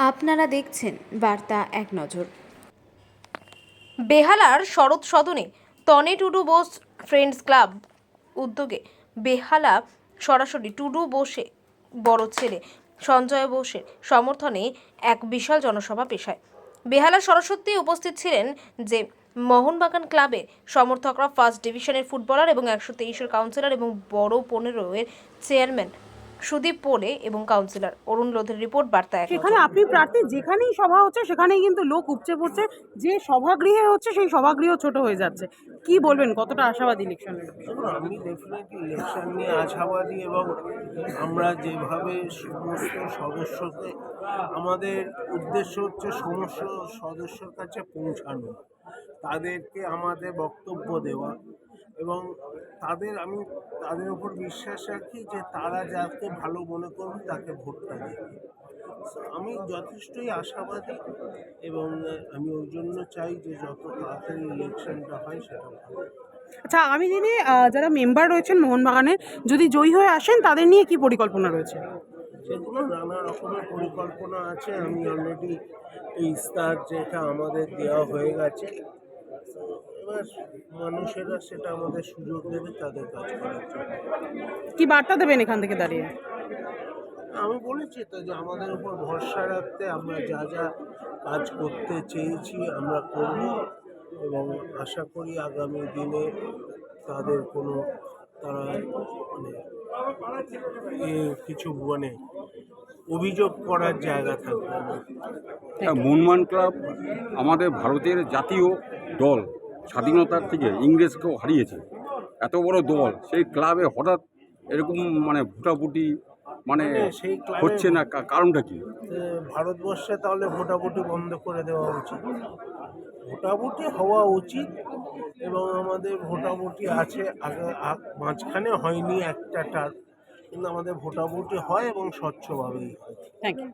আপনারা দেখছেন বার্তা এক নজর। বেহালার শরৎ সদনে Tony Tudu Bose friends club উদ্যোগে বেহালা সরাসরি টুডু বোসে বড় ছেলে সঞ্জয় বোসের সমর্থনে এক বিশাল জনসভা পেশায় বেহালা সরস্বতী উপস্থিত ছিলেন যে মোহনবাগান ক্লাবের সমর্থকরা ফার্স্ট ডিভিশনের ফুটবলার এবং 123-এর কাউন্সিলর এবং বড় 15-এর চেয়ারম্যান সুদীপ পোলে এবং কাউন্সিলর অরুণ লোধের রিপোর্ট বার্তা এক সেখানে নজর। আপনি প্রার্থী, যেখানেই সভা হচ্ছে সেখানেই কিন্তু লোক উপচে পড়ছে। যে সভাগৃহে হচ্ছে সেই সভাগৃহ ছোট হয়ে যাচ্ছে। কি বলবেন, কতটা আশাবাদী ইলেকশনের? দেখুন, আমি ডেফিনেটলি ইলেকশন নিয়ে আশাবাদী এবং আমরা যেভাবে সমস্ত সদস্যকে, আমাদের উদ্দেশ্য হচ্ছে সমস্ত সদস্যর কাছে পৌঁছানো, তাদেরকে আমাদের বক্তব্য দেওয়া এবং তাদের উপর বিশ্বাস রাখি যে তারা যাকে ভালো মনে করবে তাকে ভোটটা দেবে। আমি যথেষ্টই আশাবাদী এবং আমি ওই জন্য চাই যে যত তাড়াতাড়ি ইলেকশনটা হয় সেটা ভালো। আচ্ছা, আগামী দিনে যারা মেম্বার রয়েছেন মোহনবাগানের, যদি জয়ী হয়ে আসেন তাদের নিয়ে কি পরিকল্পনা রয়েছে? সেগুলো নানা রকমের পরিকল্পনা আছে। আমি অলরেডি এই ইস্তার যেটা আমাদের দেওয়া হয়ে গেছে, এবার মানুষেরা সেটা আমাদের সুযোগ দেবে তাদের কাজ করার জন্য। কি বার্তা দেবেন এখান থেকে দাঁড়িয়ে? আমি বলেছি তো যে আমাদের উপর ভরসা রাখতে, আমরা যা যা কাজ করতে চেয়েছি আমরা করব এবং আশা করি আগামী দিনে তাদের তারা কিছু অভিযোগ করার জায়গা থাকবে না। মোহনবাগান ক্লাব আমাদের ভারতের জাতীয় দল, স্বাধীনতার থেকে ইংরেজকেও হারিয়েছে। এত বড় দল, সেই ক্লাবে হঠাৎ এরকম ভোটাভুটি সেই ক্লাবে হচ্ছে না, কারণটা কি? ভারতবর্ষে তাহলে ভোটাভুটি বন্ধ করে দেওয়া উচিত। ভোটাভুটি হওয়া উচিত এবং আমাদের ভোটাভুটি আছে, আগে মাঝখানে হয়নি একটা টার্ম, কিন্তু আমাদের ভোটাভুটি হয় এবং স্বচ্ছভাবেই হয়। Thank you.